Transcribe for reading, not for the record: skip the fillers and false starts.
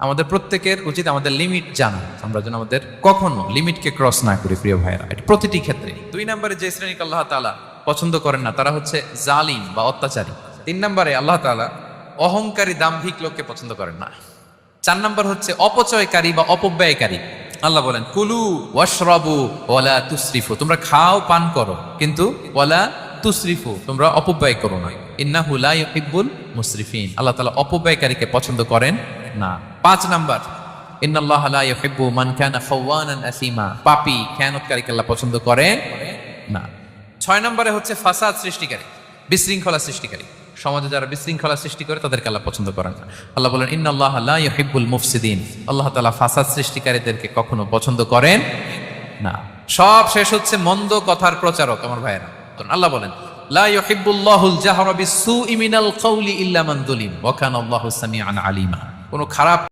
আমাদের প্রত্যেকের উচিত আমাদের লিমিট জানা, আমরা যেন আমাদের কখনো লিমিটকে ক্রস না করি প্রিয় ভাইয়েরা, এটা প্রতিটি ক্ষেত্রে। 2 নম্বরে যে শ্রেণীকে আল্লাহ তাআলা পছন্দ করেন না তারা হচ্ছে জালিম বা অত্যাচারী। 3 নম্বরে আল্লাহ তাআলা অহংকারী দাম্ভিক লোককে পছন্দ করেন না। 4 নম্বর হচ্ছে অপচয়কারী বা অপব্যয়কারী। আল্লাহ বলেন কুলু ওয়াশরাবু ওয়ালা তুসরিফু, তোমরা খাও পান করো কিন্তু ওয়ালা তুসরিফু, তোমরা অপব্যয় করো না। ইন্নাহু লা ইউহিব্বুল মুসরিফিন, আল্লাহ তাআলা অপব্যয়কারীকে পছন্দ করেন না। 5 নাম্বার ইন্নাল্লাহা লা ইউহিব্বু মান কানা খাওয়ানান আসিমা, পাপী খেয়ানতকারীকে আল্লাহ পছন্দ করেন না। 6 নম্বরে হচ্ছে ফাসাদ সৃষ্টিকারী, বিশৃঙ্খলা সৃষ্টিকারী। সমাজে যারা বিশৃঙ্খলা সৃষ্টি করে তাদেরকে আল্লাহ পছন্দ করেন না। আল্লাহ বলেন ইন্নাল্লাহা লা ইউহিব্বুল মুফসিদিন, আল্লাহ তাআলা ফাসাদ সৃষ্টিকারীদেরকে কখনো পছন্দ করেন না। সব শেষ হচ্ছে মন্দ কথার প্রচারক আমার ভাইয়েরা। আল্লাহ বলেন লা ইউহিব্বুল্লাহুল জাহরা বিসসুই মিনাল কওলি ইল্লা মান যুলিম ওয়া কানা আল্লাহু সামিআন আলিমা, কোন খারাপ